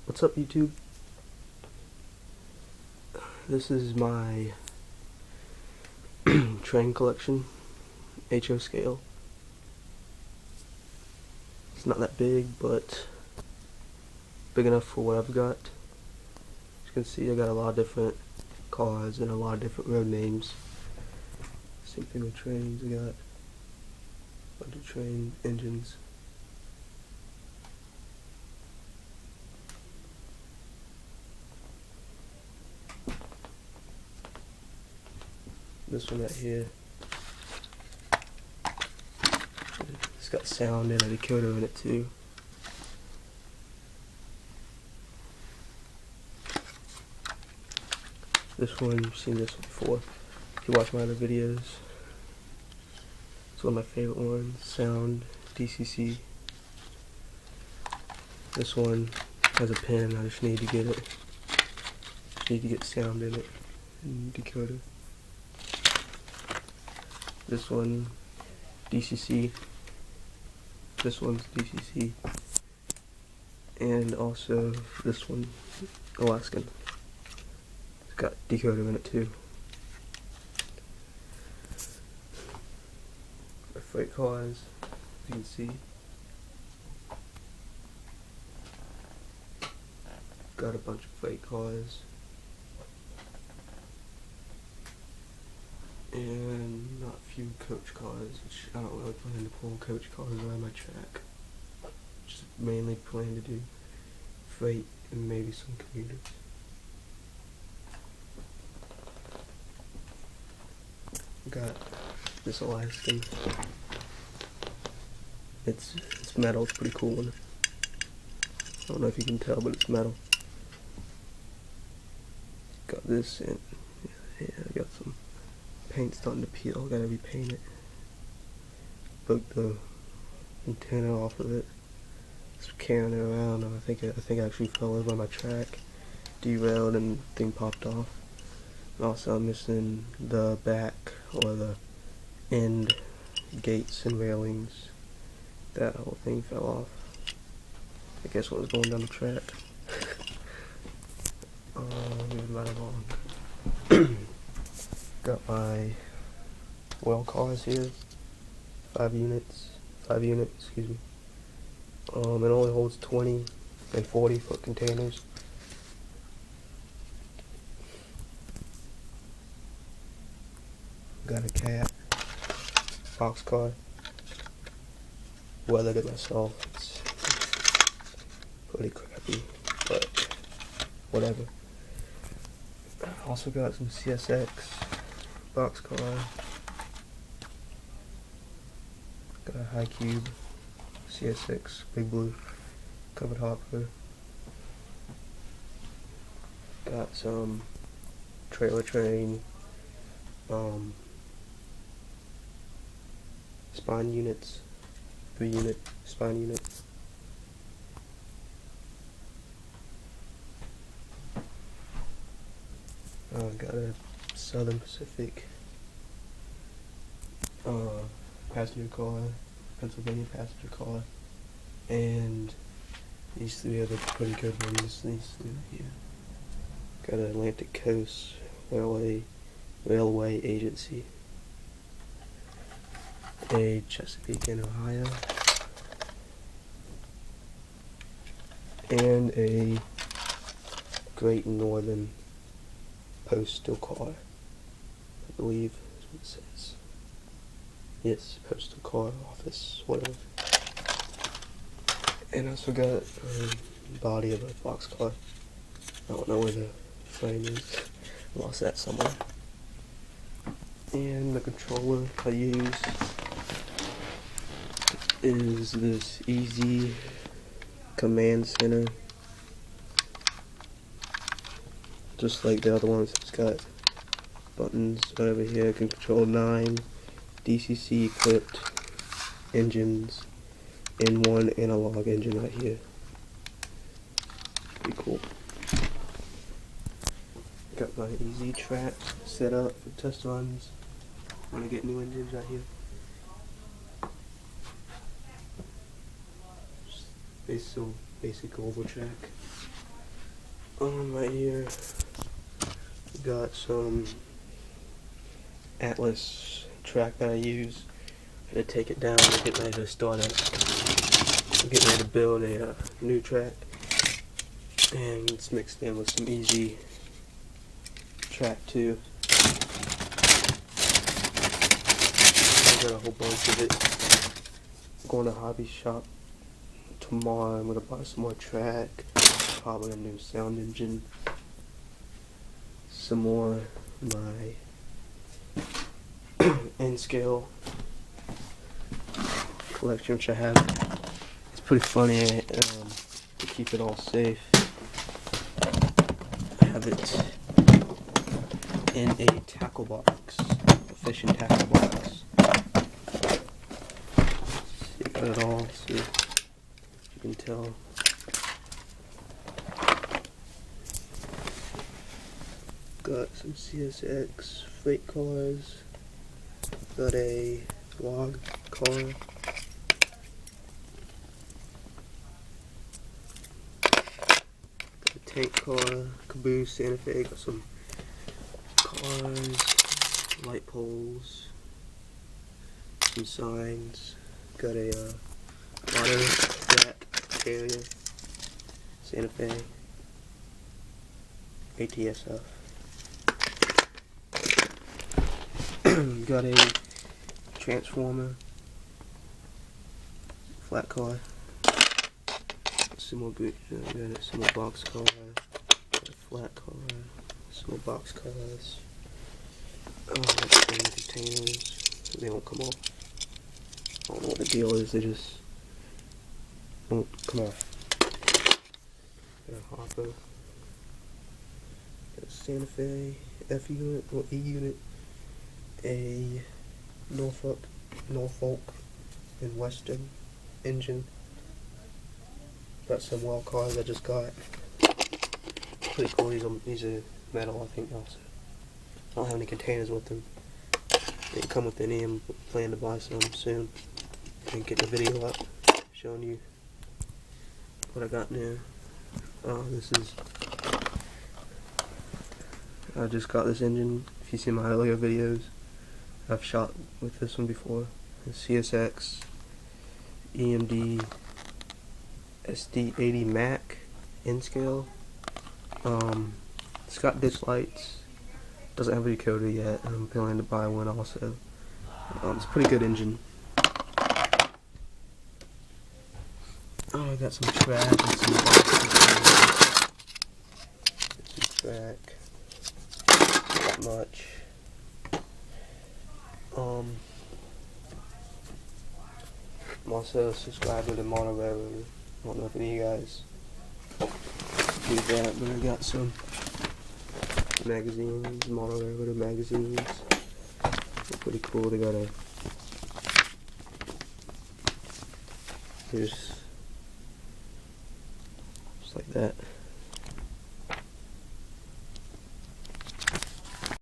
What's up, YouTube? This is my train collection, HO scale. It's not that big, but big enough for what I've got. As you can see, I got a lot of different cars and a lot of different road names. Same thing with trains. I got a bunch of train engines. This one right here, it's got sound and a decoder in it too. This one, you've seen this one before if you watch my other videos. It's one of my favorite ones, sound, DCC. This one has a pin, I just need to get it. Just need to get sound in it and decoder. This one, DCC. This one's DCC. And also this one, Alaskan. It's got decoder in it too. My freight cars, as you can see. Got a bunch of freight cars. And not a few coach cars, which I don't really plan to pull coach cars around my track. Just mainly plan to do freight and maybe some commuters. Got this Alaskan. It's metal, it's a pretty cool one. I don't know if you can tell, but it's metal. Got this and yeah, I got some paint starting to peel, gotta repaint it. Broke the antenna off of it. Just carrying it around, and I think I actually fell over on my track, derailed, and the thing popped off. And also I'm missing the back or the end gates and railings. That whole thing fell off. I guess when it was going down the track. Moving right along. Got my well cars here. 5 units, excuse me. It only holds 20 and 40 foot containers. Got a cat, boxcar. Weathered it myself. It's pretty crappy, but whatever. Also got some CSX boxcar. Got a high cube CSX Big Blue covered hopper. Got some trailer train spine units, 3-unit spine units. Got a Southern Pacific passenger car, Pennsylvania passenger car, and these 3 are the pretty good ones. These 3 right here. Got an Atlantic Coast Railway Agency, a Chesapeake in Ohio, and a Great Northern postal car, I believe is what it says. Yes, postal car office, whatever. And I also got a body of a boxcar. I don't know where the frame is. I lost that somewhere. And the controller I use is this Easy Command Center. Just like the other ones, it's got buttons over here. I can control 9 DCC equipped engines and 1 analog engine right here. Pretty cool. Got my Easy track set up for test runs when I get new engines right here. Basic oval track. Right here, we got some Atlas track that I use. I'm gonna take it down and get ready to start it. Get ready to build a new track, and it's mixed in with some easy track too. I got a whole bunch of it. I'm going to hobby shop tomorrow. I'm gonna buy some more track, probably a new sound engine, some more my N scale collection which I have. It's pretty funny to keep it all safe. I have it in a tackle box, a fishing tackle box. See, got it all. See if you can tell. Got some CSX freight cars. Got a log car. Got a tank car, caboose, Santa Fe. Got some cars, light poles, some signs. Got a auto rack carrier, Santa Fe, ATSF. Got a transformer, flat car, some more boot, some more box car, got a flat car, some more box cars. Containers, they won't come off. I don't know what the deal is, they just won't come off. Got a hopper, got a Santa Fe F unit or E unit, a Norfolk and Western engine. Got some wild cars I just got. Pretty cool. These are metal, I think also. I don't have any containers with them. They come with any. I'm planning to buy some soon and get the video up showing you what I got now. I just got this engine. If you see my earlier videos, I've shot with this one before. The CSX EMD SD80 Mac N scale. It's got ditch lights. Doesn't have a decoder yet. I'm planning to buy one also. It's a pretty good engine. I got some track and some boxes. Some track. Not much. I'm also subscribed to the Mono Railroad. I don't know if any of you guys do that, but I got some magazines, Mono Railroad magazines. They're pretty cool. They got here's just like that.